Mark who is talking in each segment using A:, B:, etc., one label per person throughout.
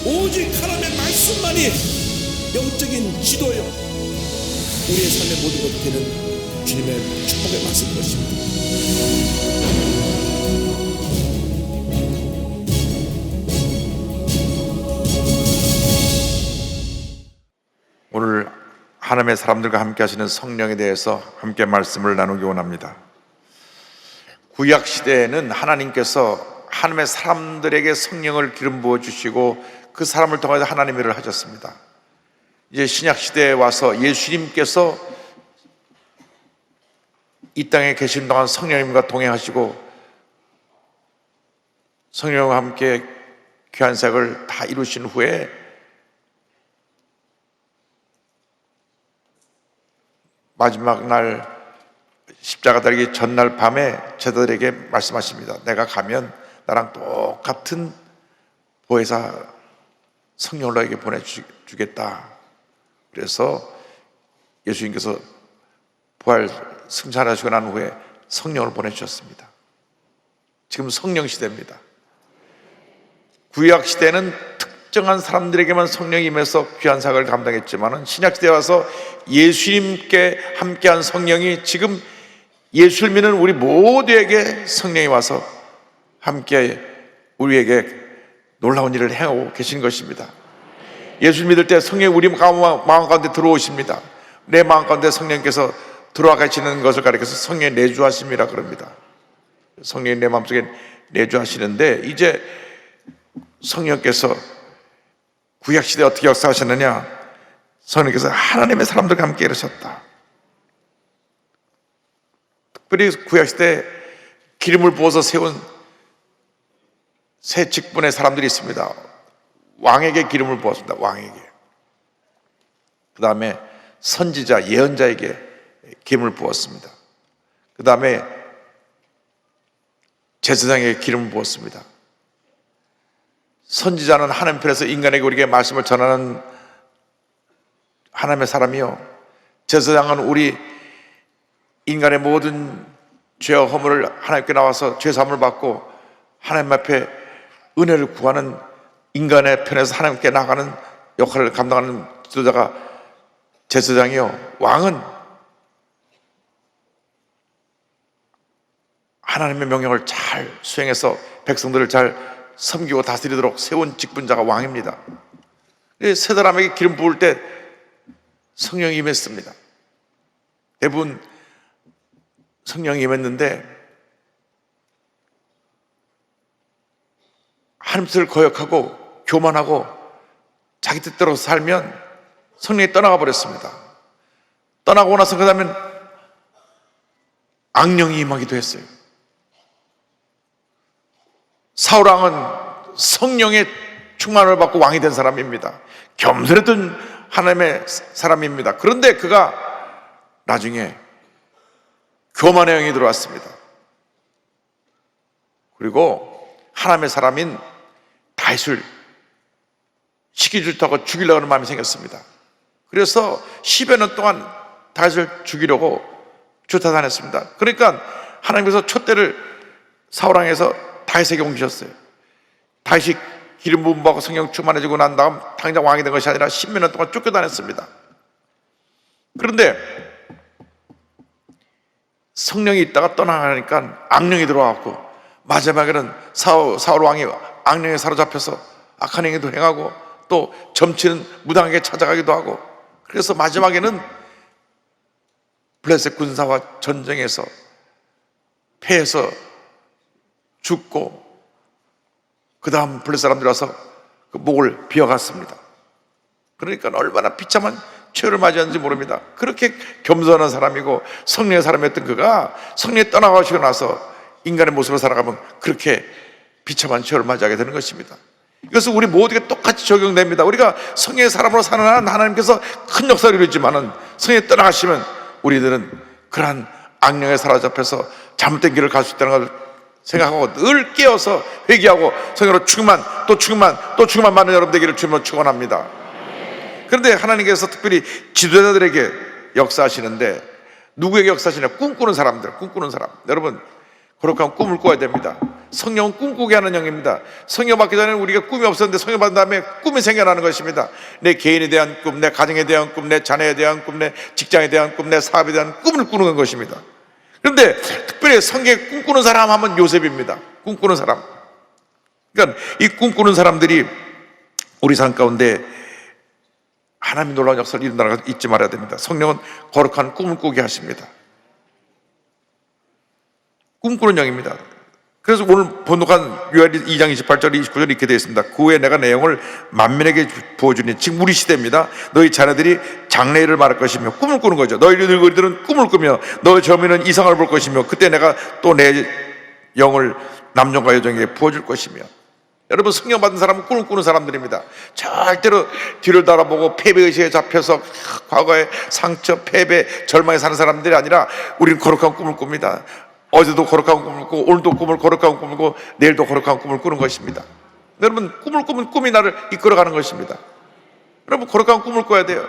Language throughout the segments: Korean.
A: 오직 하나님의 말씀만이 영적인 지도요, 우리의 삶의 모든 것이 되는 주님의 축복의 말씀인 것입니다.
B: 오늘 하나님의 사람들과 함께 하시는 성령에 대해서 함께 말씀을 나누기 원합니다. 구약 시대에는 하나님께서 하나님의 사람들에게 성령을 기름 부어 주시고 그 사람을 통해서 하나님의 일을 하셨습니다. 이제 신약 시대에 와서 예수님께서 이 땅에 계신 동안 성령님과 동행하시고 성령과 함께 귀한 사역을 다 이루신 후에 마지막 날 십자가 달기 전날 밤에 제자들에게 말씀하십니다. 내가 가면 나랑 똑같은 보혜사 성령을 너에게 보내주겠다. 그래서 예수님께서 부활 승천하시고 난 후에 성령을 보내주셨습니다. 지금 성령 시대입니다. 구약 시대는 특정한 사람들에게만 성령이 임해서 귀한 사역을 감당했지만 신약 시대에 와서 예수님께 함께한 성령이 지금 예수를 믿는 우리 모두에게 성령이 와서 함께 우리에게 놀라운 일을 행하고 계신 것입니다. 예수를 믿을 때 성령이 우리 마음 가운데 들어오십니다. 내 마음 가운데 성령께서 들어와 계시는 것을 가리켜서 성령의 내주하심이라 그럽니다. 성령이 내 마음속에 내주하시는데, 이제 성령께서 구약시대에 어떻게 역사하셨느냐? 성령께서 하나님의 사람들과 함께 이르셨다. 특별히 구약시대에 기름을 부어서 세운 세 직분의 사람들이 있습니다. 왕에게 기름을 부었습니다. 왕에게. 그 다음에 선지자, 예언자에게 기름을 부었습니다. 그 다음에 제사장에게 기름을 부었습니다. 선지자는 하나님 편에서 인간에게 우리에게 말씀을 전하는 하나님의 사람이요, 제사장은 우리 인간의 모든 죄와 허물을 하나님께 나와서 죄사함을 받고 하나님 앞에 은혜를 구하는 인간의 편에서 하나님께 나가는 역할을 감당하는 지도자가 제사장이요, 왕은 하나님의 명령을 잘 수행해서 백성들을 잘 섬기고 다스리도록 세운 직분자가 왕입니다. 세 사람에게 기름 부을 때 성령이 임했습니다. 대부분 성령이 임했는데 하나님 뜻을 거역하고 교만하고 자기 뜻대로 살면 성령이 떠나가 버렸습니다. 떠나고 나서 그 다음에 악령이 임하기도 했어요. 사울 왕은 성령의 충만을 받고 왕이 된 사람입니다. 겸손했던 하나님의 사람입니다. 그런데 그가 나중에 교만의 영이 들어왔습니다. 그리고 하나님의 사람인 다윗을 시기질투하고 죽이려고 하는 마음이 생겼습니다. 그래서 10여 년 동안 다윗을 죽이려고 조타다녔습니다. 그러니까 하나님께서 촛대를 사울 왕에서 다윗에게 옮기셨어요. 다윗이 기름 부음 받고 성령 충만해지고 난 다음 당장 왕이 된 것이 아니라 10몇 년 동안 쫓겨다녔습니다. 그런데 성령이 있다가 떠나가니까 악령이 들어와갖고 마지막에는 사울 왕이 악령에 사로잡혀서 악한 행위도 행하고 또 점치는 무당에게 찾아가기도 하고, 그래서 마지막에는 블레셋 군사와 전쟁에서 패해서 죽고 그 다음 블레셋 사람들이 와서 그 목을 비어갔습니다. 그러니까 얼마나 비참한 최후를 맞이했는지 모릅니다. 그렇게 겸손한 사람이고 성령의 사람이었던 그가 성령이 떠나가시고 나서 인간의 모습으로 살아가면 그렇게 비참한 최후를 맞이하게 되는 것입니다. 이것은 우리 모두에게 똑같이 적용됩니다. 우리가 성령의 사람으로 사는 한 하나님께서 큰 역사를 이루지만은 성령이 떠나가시면 우리들은 그러한 악령에 사로잡혀서 잘못된 길을 갈 수 있다는 걸 생각하고 늘 깨어서 회개하고 성령으로 충만 또 충만 또 충만 받는 여러분 되기를 주님으로 축원합니다. 그런데 하나님께서 특별히 지도자들에게 역사하시는데 누구에게 역사하시냐? 꿈꾸는 사람들, 꿈꾸는 사람. 여러분 거룩한 꿈을 꿔야 됩니다. 성령은 꿈꾸게 하는 영입니다. 성령 받기 전에는 우리가 꿈이 없었는데 성령 받은 다음에 꿈이 생겨나는 것입니다. 내 개인에 대한 꿈, 내 가정에 대한 꿈, 내 자녀에 대한 꿈, 내 직장에 대한 꿈, 내 사업에 대한 꿈을 꾸는 것입니다. 그런데 특별히 성경에 꿈꾸는 사람 하면 요셉입니다. 꿈꾸는 사람. 그러니까 이 꿈꾸는 사람들이 우리 삶 가운데 하나님의 놀라운 역사를 이룬다는 것을 잊지 말아야 됩니다. 성령은 거룩한 꿈을 꾸게 하십니다. 꿈꾸는 영입니다. 그래서 오늘 본독한 요한일서 2장 28절 29절 이렇게 되어 있습니다. 그 후에 내가 내 영을 만민에게 부어주니, 지금 우리 시대입니다. 너희 자녀들이 장래일을 말할 것이며, 꿈을 꾸는 거죠. 너희 늙은이들은 꿈을 꾸며 너희 젊은이는 이상을 볼 것이며, 그때 내가 또 내 영을 남종과 여종에게 부어줄 것이며. 여러분, 성령 받은 사람은 꿈을 꾸는 사람들입니다. 절대로 뒤를 돌아보고 패배의식에 잡혀서 과거의 상처, 패배, 절망에 사는 사람들이 아니라 우리는 거룩한 꿈을 꿉니다. 어제도 거룩한 꿈을 꾸고 오늘도 거룩한 꿈을 꾸고 내일도 거룩한 꿈을 꾸는 것입니다. 여러분, 꿈을 꾸면 꿈이 나를 이끌어가는 것입니다. 여러분, 거룩한 꿈을 꿔야 돼요.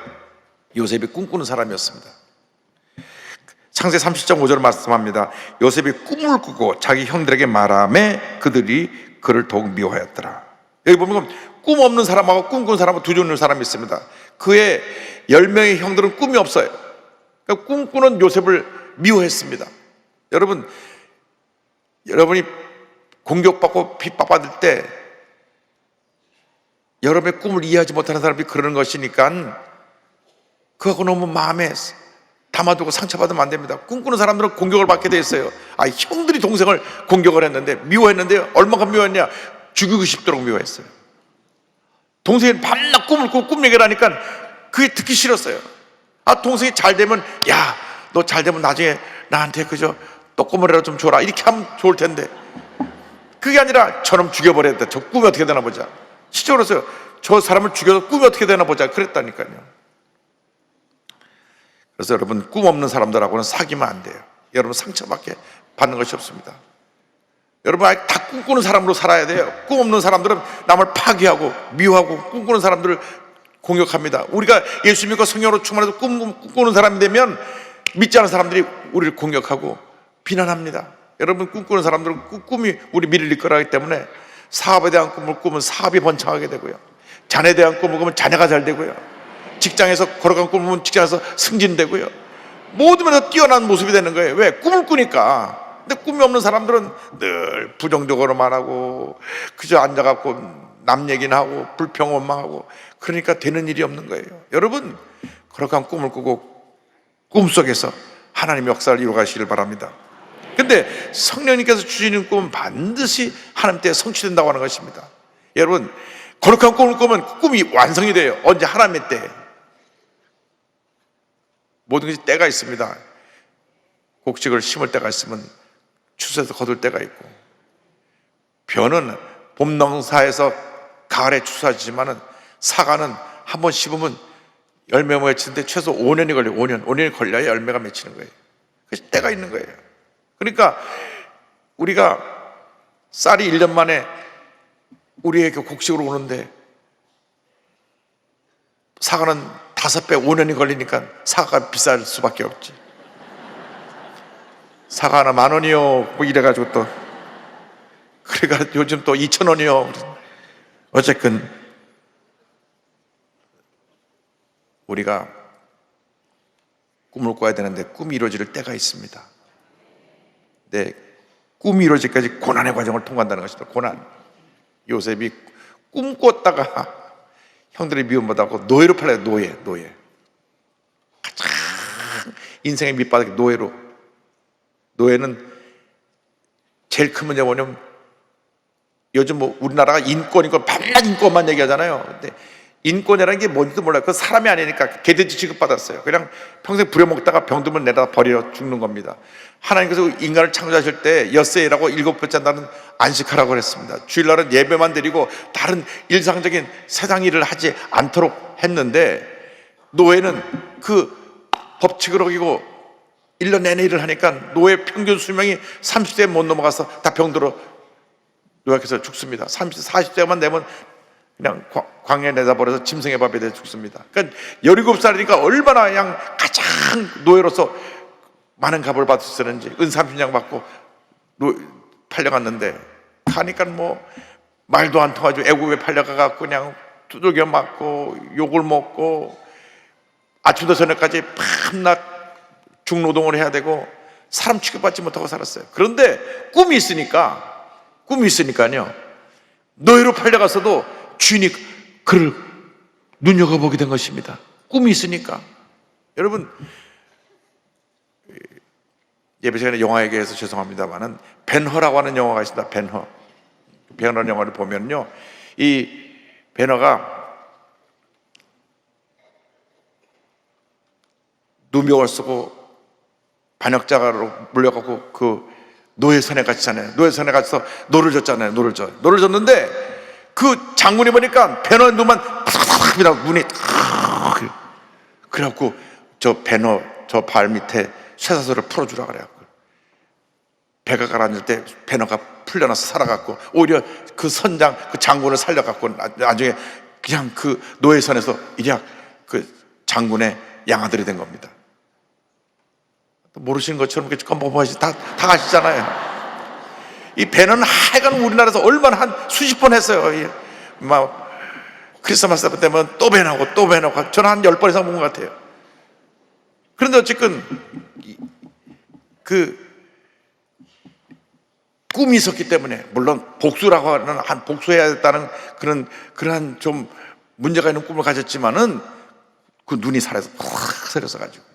B: 요셉이 꿈꾸는 사람이었습니다. 창세 30장 5절을 말씀합니다. 요셉이 꿈을 꾸고 자기 형들에게 말하매 그들이 그를 더욱 미워하였더라. 여기 보면 꿈 없는 사람하고 꿈꾸는 사람하고 두 종류의 사람이 있습니다. 그의 10명의 형들은 꿈이 없어요. 그러니까 꿈꾸는 요셉을 미워했습니다. 여러분이 공격받고 핍박받을 때 여러분의 꿈을 이해하지 못하는 사람이 그러는 것이니까 그거 너무 마음에 담아두고 상처받으면 안 됩니다. 꿈꾸는 사람들은 공격을 받게 돼 있어요. 형들이 동생을 공격을 했는데 미워했는데요. 얼마나 미워했냐? 죽이고 싶도록 미워했어요. 동생이 밤낮 꿈을 꾸고 꿈 얘기를 하니까 그게 듣기 싫었어요. 동생이 잘 되면, 야, 너 잘 되면 나중에 나한테 그저 떡고물이라도 좀 줘라, 이렇게 하면 좋을 텐데, 그게 아니라 저놈 죽여버려야 돼. 저 꿈이 어떻게 되나 보자. 시적으로서 저 사람을 죽여서 꿈이 어떻게 되나 보자 그랬다니까요. 그래서 여러분, 꿈 없는 사람들하고는 사귀면 안 돼요. 여러분, 상처밖에 받는 것이 없습니다. 여러분, 아예 다 꿈꾸는 사람으로 살아야 돼요. 꿈 없는 사람들은 남을 파괴하고 미워하고 꿈꾸는 사람들을 공격합니다. 우리가 예수 믿고 성령으로 충만해서 꿈꾸는 사람이 되면 믿지 않은 사람들이 우리를 공격하고 비난합니다. 여러분, 꿈꾸는 사람들은 꿈이 우리 미래를 이끌어가기 때문에 사업에 대한 꿈을 꾸면 사업이 번창하게 되고요, 자녀에 대한 꿈을 꾸면 자녀가 잘 되고요, 직장에서 거룩한 꿈을 꾸면 직장에서 승진되고요, 모든 면에서 뛰어난 모습이 되는 거예요. 왜? 꿈을 꾸니까. 근데 꿈이 없는 사람들은 늘 부정적으로 말하고 그저 앉아갖고 남 얘기나 하고 불평 원망하고, 그러니까 되는 일이 없는 거예요. 여러분, 거룩한 꿈을 꾸고 꿈속에서 하나님의 역사를 이루어가시기를 바랍니다. 근데 성령님께서 주시는 꿈은 반드시 하나님 때 성취된다고 하는 것입니다. 여러분, 거룩한 꿈을 꾸면 꿈이 완성이 돼요. 언제? 하나님의 때. 모든 것이 때가 있습니다. 곡식을 심을 때가 있으면 추수해서 거둘 때가 있고, 벼는 봄 농사에서 가을에 추수하지만은 사과는 한 번 심으면 열매 맺히는데 최소 5년이 걸려요. 5년이 걸려야 열매가 맺히는 거예요. 그래서 때가 있는 거예요. 그러니까 우리가 쌀이 1년 만에 우리에게 곡식으로 오는데 사과는 5배 5년이 걸리니까 사과가 비쌀 수밖에 없지. 사과 하나 10,000원이요 뭐 이래가지고 또 그래가 요즘 또 2,000원이요. 어쨌든 우리가 꿈을 꿔야 되는데 꿈이 이루어질 때가 있습니다. 네, 꿈이 이루어지기까지 고난의 과정을 통과한다는 것입니다. 고난. 요셉이 꿈 꿨다가 형들이 미움받아서 노예로 팔려요. 노예. 가장 인생의 밑바닥에 노예로. 노예는 제일 큰 문제가 뭐냐면, 요즘 뭐 우리나라가 인권이고 밤낮 인권만 얘기하잖아요. 근데 인권이라는 게 뭔지도 몰라요. 그 사람이 아니니까 개돼지 취급받았어요. 그냥 평생 부려먹다가 병들면 내다 버려 죽는 겁니다. 하나님께서 인간을 창조하실 때 엿새라고 7번째 한다는 안식하라고 그랬습니다. 주일날은 예배만 드리고 다른 일상적인 세상 일을 하지 않도록 했는데, 노예는 그 법칙을 어기고 1년 내내 일을 하니까 노예 평균 수명이 30세 못 넘어가서 다 병들어 요약해서 죽습니다. 30세 40세만 되면 그냥 광야에 내다버려서 짐승의 밥에 대해 죽습니다. 그러니까 17살이니까 얼마나 그냥 가장 노예로서 많은 값을 받을 수 있었는지 은 30냥 받고 팔려갔는데, 가니까 뭐 말도 안 통하죠. 애국에 팔려가갖고 그냥 두들겨 맞고 욕을 먹고 아침부터 저녁까지 밤낮 중노동을 해야 되고 사람 취급받지 못하고 살았어요. 그런데 꿈이 있으니까요, 노예로 팔려가서도 주인이 그를 눈여겨보게 된 것입니다. 꿈이 있으니까. 여러분, 예배 시간에 영화 얘기해서 죄송합니다만은 벤허라고 하는 영화가 있습니다. 벤허라는 영화를 보면요, 이 벤허가 누명을 쓰고 반역자로 물려갖고 그 노예선에 갇히잖아요. 노예선에 갇혀서 노를 줬잖아요. 노를 줬는데 그 장군이 보니까 벤허의 눈만 팍팍팍 눈이 그래갖고 저 벤허 저 발 밑에 쇠사슬을 풀어주라 그래요. 배가 가라앉을 때 벤허가 풀려나서 살아갖고 오히려 그 선장 그 장군을 살려갖고 나중에 그냥 그 노예선에서 이제 그 장군의 양아들이 된 겁니다. 모르시는 것처럼 이렇게 껌뻑하시 다 아시잖아요. 이 벤허는 하여간 우리나라에서 얼마나 한 수십 번 했어요. 막 크리스마스 때면 또 벤허고 또 벤허고 저는 한 10번 이상 본 것 같아요. 그런데 어쨌든 그 꿈이 있었기 때문에, 물론 복수라고 하는 복수해야겠다는 그러한 좀 문제가 있는 꿈을 가졌지만은 그 눈이 살아서 팍 새려서 가지고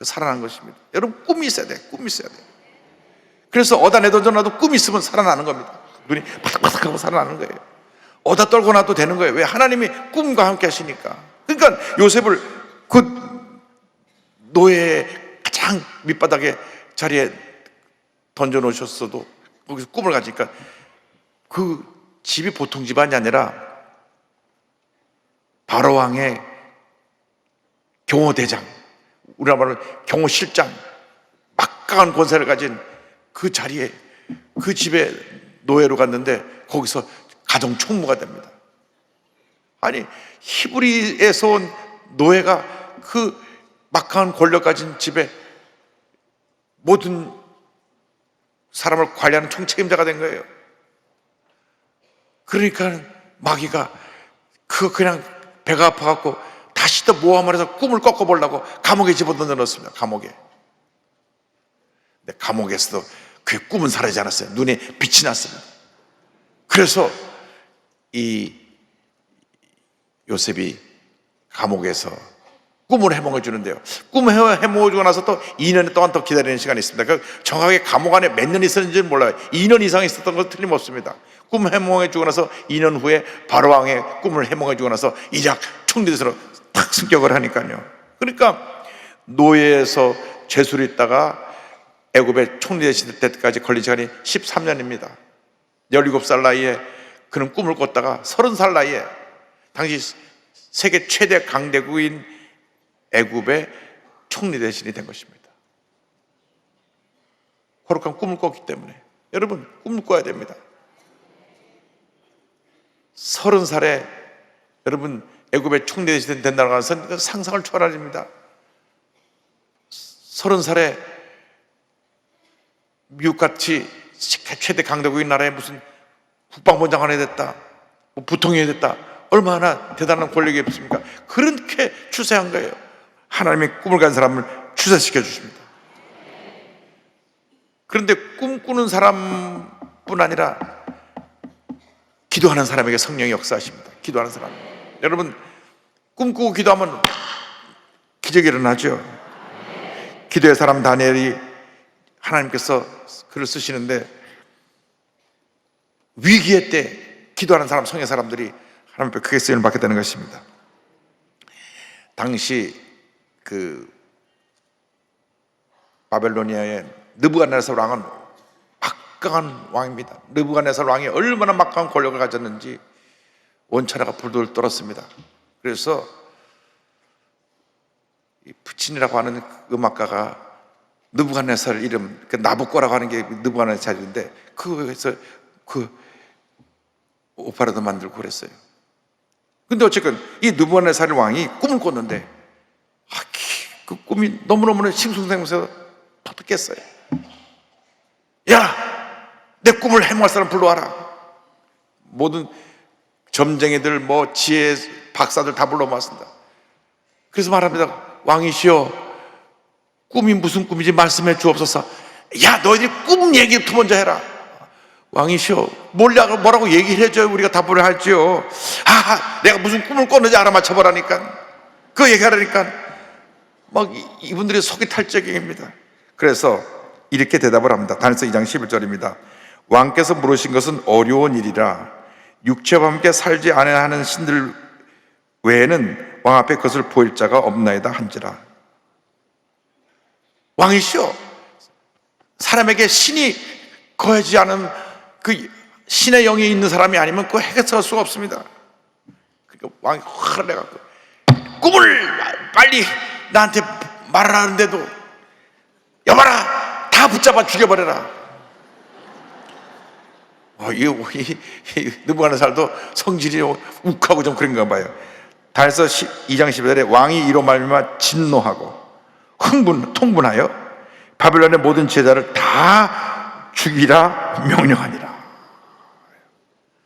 B: 살아난 것입니다. 여러분, 꿈이 있어야 돼. 꿈이 있어야 돼. 그래서 어디다 내던져놔도 꿈이 있으면 살아나는 겁니다. 눈이 바삭바삭하고 살아나는 거예요. 어디다 떨고 놔도 되는 거예요. 왜? 하나님이 꿈과 함께 하시니까. 그러니까 요셉을 그 노예의 가장 밑바닥에 자리에 던져놓으셨어도 거기서 꿈을 가지니까 그 집이 보통 집안이 아니라 바로왕의 경호대장, 우리나라 말로 경호실장, 막강한 권세를 가진 그 자리에 그 집에 노예로 갔는데 거기서 가정 총무가 됩니다. 아니, 히브리에서 온 노예가 그 막강한 권력 가진 집에 모든 사람을 관리하는 총책임자가 된 거예요. 그러니까 마귀가 그냥 배가 아파갖고 다시 또 모함을 해서 꿈을 꺾어보려고 감옥에 집어던져 넣었습니다. 감옥에. 근데 감옥에서도 그의 꿈은 사라지지 않았어요. 눈에 빛이 났습니다. 그래서 이 요셉이 감옥에서 꿈을 해몽해 주는데요, 꿈을 해몽해 주고 나서 또 2년 동안 더 기다리는 시간이 있습니다. 그 정확하게 감옥 안에 몇 년 있었는지는 몰라요. 2년 이상 있었던 건 틀림없습니다. 꿈 해몽해 주고 나서 2년 후에 바로왕의 꿈을 해몽해 주고 나서 이제 총리대사로 탁 승격을 하니까요. 그러니까 노예에서 죄수로 있다가 애굽의 총리 되실 때까지 걸린 시간이 13년입니다 17살 나이에 그는 꿈을 꿨다가 30살 나이에 당시 세계 최대 강대국인 애굽의 총리 대신이 된 것입니다. 거룩한 꿈을 꿨기 때문에. 여러분, 꿈을 꿔야 됩니다. 30살에 여러분 애굽의 총리 대신이 된다는 것은 상상을 초월합니다. 30살에 미국같이 최대 강대국인 나라에 무슨 국방부장관이 됐다, 뭐 부통령이 됐다, 얼마나 대단한 권력이 없습니까? 그렇게 추세한 거예요. 하나님이 꿈을 간 사람을 추세시켜 주십니다. 그런데 꿈꾸는 사람뿐 아니라 기도하는 사람에게 성령이 역사하십니다. 기도하는 사람. 여러분, 꿈꾸고 기도하면 기적이 일어나죠. 기도의 사람 다니엘이 하나님께서 글을 쓰시는데 위기의 때 기도하는 사람, 성의 사람들이 하나님 앞에 크게 쓰임을 받게 되는 것입니다. 당시 그 바벨로니아의 느부갓네살 왕은 막강한 왕입니다. 느부갓네살 왕이 얼마나 막강한 권력을 가졌는지 원천하가 불돌 떨었습니다. 그래서 이 푸친이라고 하는 음악가가 느부갓네살 이름, 그 나부꺼라고 하는 게 느부갓네살인데 그거에서 그 오페라도 만들고 그랬어요. 근데 어쨌든 이 느부갓네살 왕이 꿈을 꿨는데 그 꿈이 너무너무 싱숭생숭해서 터득했어요. 야, 내 꿈을 해몽할 사람 불러와라. 모든 점쟁이들, 뭐 지혜 박사들 다 불러 모았습니다. 그래서 말합니다. 왕이시여, 꿈이 무슨 꿈인지 말씀해 주옵소서. 야, 너희들이 꿈 얘기부터 먼저 해라. 왕이시여, 뭐라고 얘기를 해줘야 우리가 답을 할지요. 내가 무슨 꿈을 꿨는지 알아맞혀보라니까. 그거 얘기하라니까. 막 이분들이 속이 탈적입니다. 그래서 이렇게 대답을 합니다. 다니엘서 2장 11절입니다. 왕께서 물으신 것은 어려운 일이라 육체와 함께 살지 않아야 하는 신들 외에는 왕 앞에 그것을 보일 자가 없나이다 한지라. 왕이시여, 사람에게 신이 거하지 않은 그 신의 영이 있는 사람이 아니면 그거 해결할 수가 없습니다. 그러니까 왕이 화를 내갖고 꿈을 빨리 나한테 말하는데도 여봐라, 다 붙잡아 죽여버려라. 느부갓네살도 성질이 욱하고 좀 그런가 봐요. 다니엘서 2장 11절에 왕이 이로 말미암아 진노하고 통분하여 바벨론의 모든 제자를 다 죽이라 명령하니라.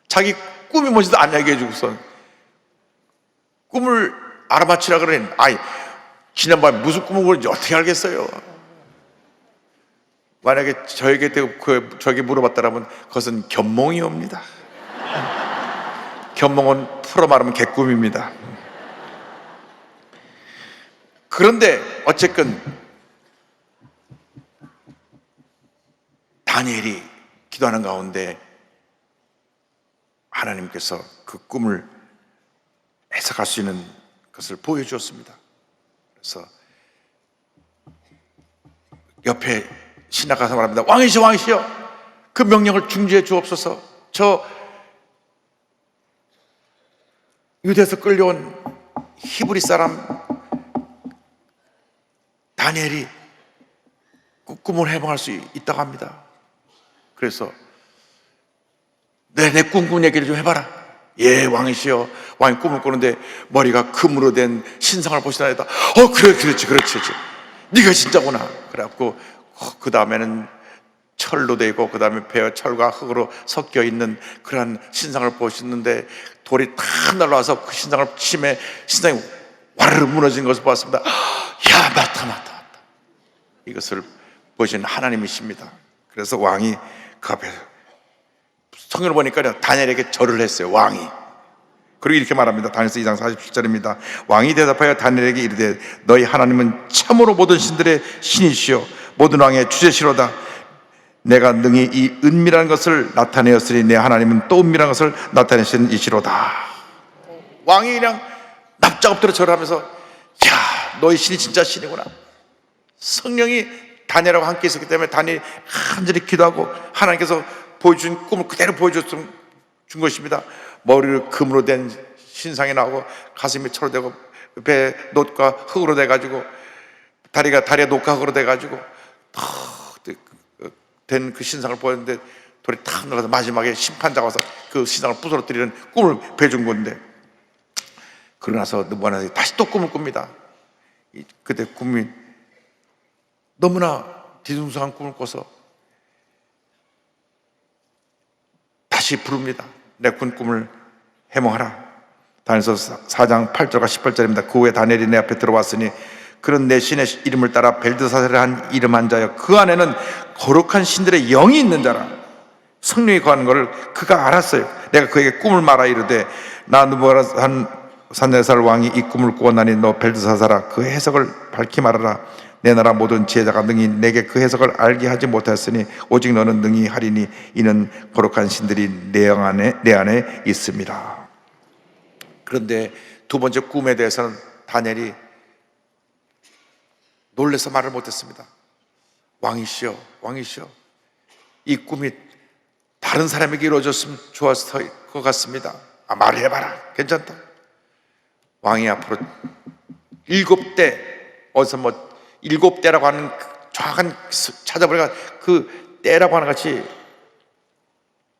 B: 자기 꿈이 뭔지도 안 얘기해 주고서 꿈을 알아맞히라 그러니, 지난번에 무슨 꿈을 꾸는지 어떻게 알겠어요? 만약에 저에게 저에게 물어봤다면 그것은 견몽이옵니다. 견몽은 풀어 말하면 개꿈입니다. 그런데 어쨌든 다니엘이 기도하는 가운데 하나님께서 그 꿈을 해석할 수 있는 것을 보여주었습니다. 그래서 옆에 신하 가서 말합니다. 왕이시여, 그 명령을 중지해 주옵소서. 저 유대에서 끌려온 히브리 사람 다니엘이 꿈을 해몽할 수 있다고 합니다. 그래서 내 꿈 얘기를 좀 해봐라. 예, 왕이시여. 왕이 꿈을 꾸는데 머리가 금으로 된 신상을 보시다니다. 그렇지. 네가 진짜구나. 그래갖고 그 다음에는 철로 되고 그 다음에 배와 철과 흙으로 섞여 있는 그러한 신상을 보시는데 돌이 탁 날라와서 그 신상을 치매 신상이 와르르 무너진 것을 보았습니다. 야, 맞다. 이것을 보신 하나님이십니다. 그래서 왕이 그 앞에 성경을 보니까 다니엘에게 절을 했어요. 왕이. 그리고 이렇게 말합니다. 다니엘서 2장 47절입니다. 왕이 대답하여 다니엘에게 이르되 너희 하나님은 참으로 모든 신들의 신이시여 모든 왕의 주제시로다. 내가 능히 이 은밀한 것을 나타내었으니 내 하나님은 또 은밀한 것을 나타내시는 이시로다. 왕이 그냥 납작 엎드려 절하면서 야, 너희 신이 진짜 신이구나. 성령이 다니엘하고 함께 있었기 때문에 다니엘이 간절히 기도하고 하나님께서 보여준 꿈을 그대로 보여준 것입니다. 머리를 금으로 된 신상이 나오고 가슴이 철로 되고 배에 놋과 흙으로 돼가지고 다리가 녹과 흙으로 돼가지고 된 그 신상을 보였는데 돌이 탁 날아서 마지막에 심판자가 와서 그 신상을 부서뜨리는 꿈을 배준 건데, 그러고 나서 느부갓네살이 다시 또 꿈을 꿉니다. 그때 꿈이 너무나 뒤숭숭한 꿈을 꿔서 다시 부릅니다. 내 꿈을 해몽하라. 다니엘서 4장 8절과 18절입니다. 그 후에 다니엘이 내 앞에 들어왔으니 그런 내 신의 이름을 따라 벨드사살이라 이름 한 자여 그 안에는 거룩한 신들의 영이 있는 자라. 성령이 거하는 것을 그가 알았어요. 내가 그에게 꿈을 말하 이르되 나 느부갓네살 왕이 이 꿈을 꾸었나니 너 벨드사살아 그 해석을 밝히 말하라. 내 나라 모든 지혜자가 능히 내게 그 해석을 알게 하지 못하였으니 오직 너는 능히 하리니 이는 거룩한 신들이 내 안에 있습니다. 그런데 두 번째 꿈에 대해서는 다니엘이 놀라서 말을 못했습니다. 왕이시여, 이 꿈이 다른 사람에게 이루어졌으면 좋았을 것 같습니다. 말을 해봐라. 괜찮다. 왕이 앞으로 7대, 어디서 7대라고 하는 정확한 찾아보니까 그 때라고 하는 것이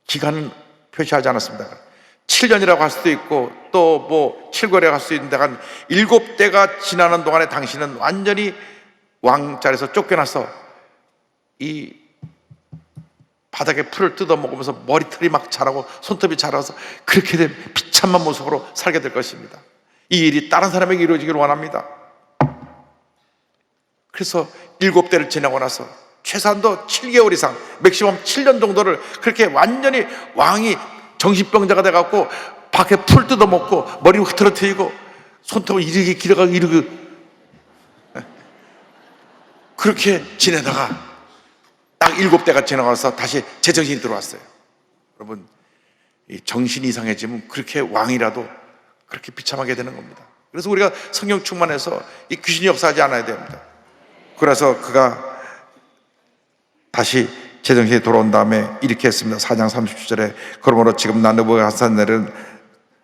B: 기간은 표시하지 않았습니다. 7년이라고 할 수도 있고 또 7개월이라고 할 수도 있는데 한 7대가 지나는 동안에 당신은 완전히 왕자리에서 쫓겨나서 이 바닥에 풀을 뜯어먹으면서 머리털이 막 자라고 손톱이 자라서 그렇게 된 비참한 모습으로 살게 될 것입니다. 이 일이 다른 사람에게 이루어지기를 원합니다. 그래서 7대를 지나고 나서 최소한도 7개월 이상, 맥시멈 7년 정도를 그렇게 완전히 왕이 정신병자가 돼갖고 밖에 풀 뜯어먹고 머리 흐트러뜨리고 손톱을 이렇게 길어가고 이렇게 그렇게 지내다가 딱 7대가 지나가서 다시 제정신이 들어왔어요. 여러분, 이 정신이 이상해지면 그렇게 왕이라도 그렇게 비참하게 되는 겁니다. 그래서 우리가 성령 충만해서 이 귀신이 역사하지 않아야 됩니다. 그래서 그가 다시 제정신이 돌아온 다음에 이렇게 했습니다. 4장 37절에 그러므로 지금 나 느부갓네살은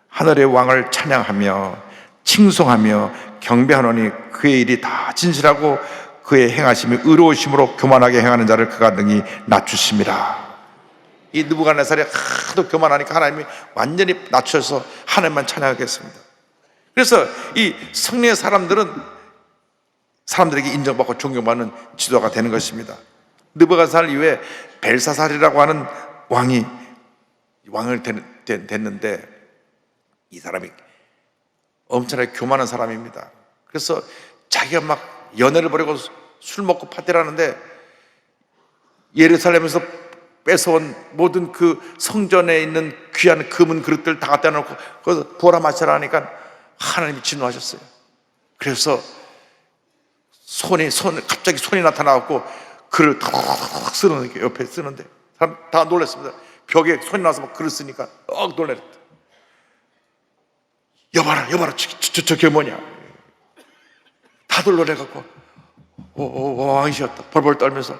B: 하늘의 왕을 찬양하며 칭송하며 경배하노니 그의 일이 다 진실하고 그의 행하심이 의로우심으로 교만하게 행하는 자를 그가 능히 낮추심이라. 이 느부갓네살이 하도 교만하니까 하나님이 완전히 낮춰서 하나님만 찬양하겠습니다. 그래서 이 성령의 사람들에게 인정받고 존경받는 지도가 되는 것입니다. 느부갓네살 이후에 벨사살이라고 하는 왕을 됐는데 이 사람이 엄청나게 교만한 사람입니다. 그래서 자기가 막 연애를 벌이고 술 먹고 파티를 하는데 예루살렘에서 뺏어온 모든 그 성전에 있는 귀한 금은 그릇들 다 갖다 놓고 거기서 부어라 마셔라 하니까 하나님이 진노하셨어요. 그래서 갑자기 손이 나타나갖고 그릇 탁 쓰는 게 옆에 쓰는데 사람 다 놀랐습니다. 벽에 손이 나서 막 그릇 쓰니까 놀랬다. 여봐라 저게 뭐냐. 다들 놀래갖고 왕이셨다 벌벌 떨면서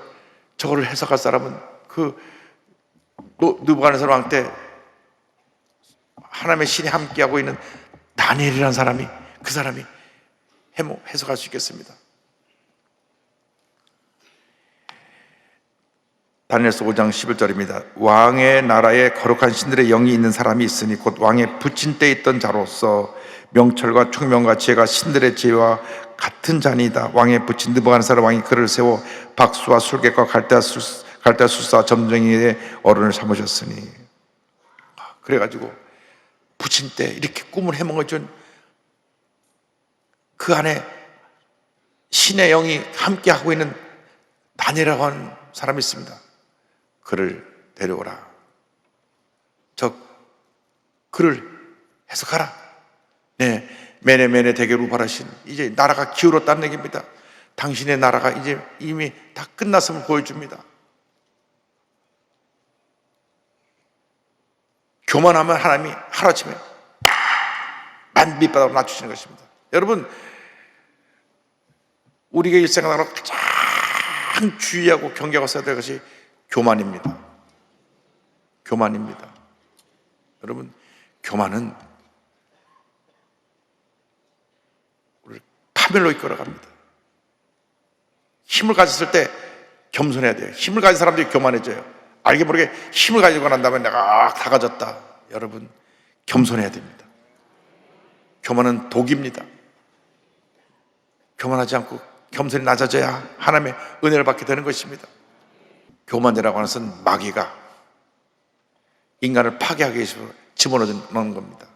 B: 저거를 해석할 사람은 그 느부갓네살 왕 때 하나님의 신이 함께하고 있는 다니엘이라는 사람이 그 사람이 해석할 수 있겠습니다. 다니엘서 5장 11절입니다. 왕의 나라에 거룩한 신들의 영이 있는 사람이 있으니 곧 왕의 부친 때 있던 자로서 명철과 총명과 지혜가 신들의 지혜와 같은 자니이다. 왕의 부친 느부갓네살 왕이 그를 세워 박수와 술객과 갈대술사 점쟁이의 어른을 삼으셨으니. 그래가지고 부친 때 이렇게 꿈을 해먹어준 그 안에 신의 영이 함께하고 있는 다니엘이라고 하는 사람이 있습니다. 그를 데려오라. 저 글을 해석하라. 네, 메네 대개로 바라신 이제 나라가 기울었다는 얘기입니다. 당신의 나라가 이제 이미 다 끝났음을 보여줍니다. 교만하면 하나님이 하루아침에 밑바닥으로 낮추시는 것입니다. 여러분, 우리가 일생활로 가장 주의하고 경계하고 써야 될 것이 교만입니다. 교만입니다. 여러분, 교만은 우리를 파멸로 이끌어갑니다. 힘을 가졌을 때 겸손해야 돼요. 힘을 가진 사람들이 교만해져요. 알게 모르게 힘을 가지고 난다면 내가 다 가졌다. 여러분, 겸손해야 됩니다. 교만은 독입니다. 교만하지 않고 겸손히 낮아져야 하나님의 은혜를 받게 되는 것입니다. 교만이라고 하는 것은 마귀가 인간을 파괴하기 위해서 집어넣는 겁니다.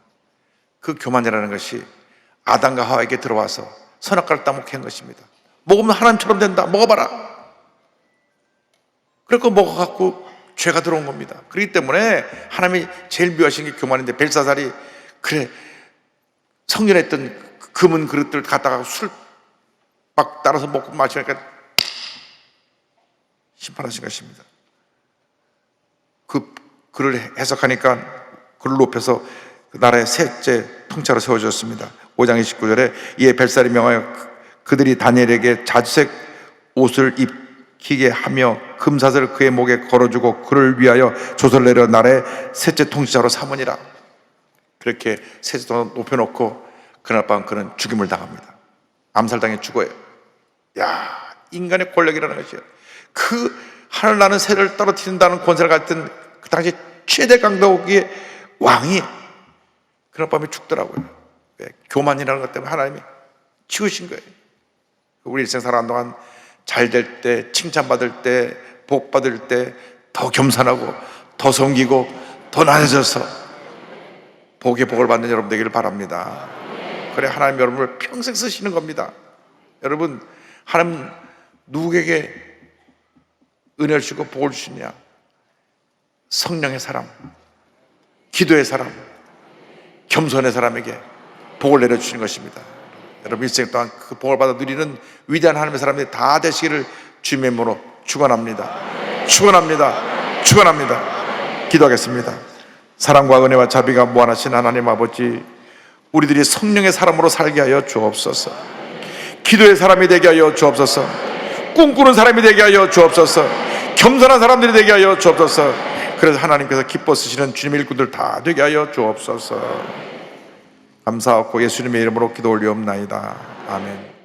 B: 그 교만이라는 것이 아담과 하와에게 들어와서 선악과를 따먹게 한 것입니다. 먹으면 하나님처럼 된다. 먹어봐라. 그래서 먹어갖고 죄가 들어온 겁니다. 그렇기 때문에 하나님이 제일 미워하시는 게 교만인데 벨사살이 그래 성전에 있던 금은 그릇들 갖다가 술 막 따라서 먹고 마시니까 심판하신 것입니다. 그 글을 해석하니까 글을 높여서 그 나라의 셋째 통치자로 세워졌습니다. 5장 29절에 이에 벨사살이 명하여 그들이 다니엘에게 자주색 옷을 입히게 하며 금사슬을 그의 목에 걸어주고 그를 위하여 조서를 내려 나라의 셋째 통치자로 삼으니라. 그렇게 셋째 높여놓고 그날 밤 그는 죽임을 당합니다. 암살당해 죽어요. 야, 인간의 권력이라는 것이에요. 그 하늘 나는 새를 떨어뜨린다는 권세를 가졌던 그 당시 최대 강도기의 왕이 그날 밤에 죽더라고요. 왜? 교만이라는 것 때문에 하나님이 치우신 거예요. 우리 일생 살아가는 동안 잘 될 때, 칭찬받을 때, 복 받을 때 더 겸손하고 더 섬기고 더 나아져서 복의 복을 받는 여러분 되기를 바랍니다. 그래 하나님 여러분을 평생 쓰시는 겁니다. 여러분, 하나님 누구에게 은혜를 주고 복을 주시냐? 성령의 사람, 기도의 사람, 겸손의 사람에게 복을 내려주시는 것입니다. 여러분 일생 동안 그 복을 받아 누리는 위대한 하나님의 사람들이 다 되시기를 주님의 이름으로 축원합니다. 축원합니다. 축원합니다. 기도하겠습니다. 사랑과 은혜와 자비가 무한하신 하나님 아버지, 우리들이 성령의 사람으로 살게 하여 주옵소서. 기도의 사람이 되게 하여 주옵소서. 꿈꾸는 사람이 되게 하여 주옵소서. 겸손한 사람들이 되게 하여 주옵소서. 그래서 하나님께서 기뻐 쓰시는 주님의 일꾼들 다 되게 하여 주옵소서. 감사하고 예수님의 이름으로 기도 올리옵나이다. 아멘.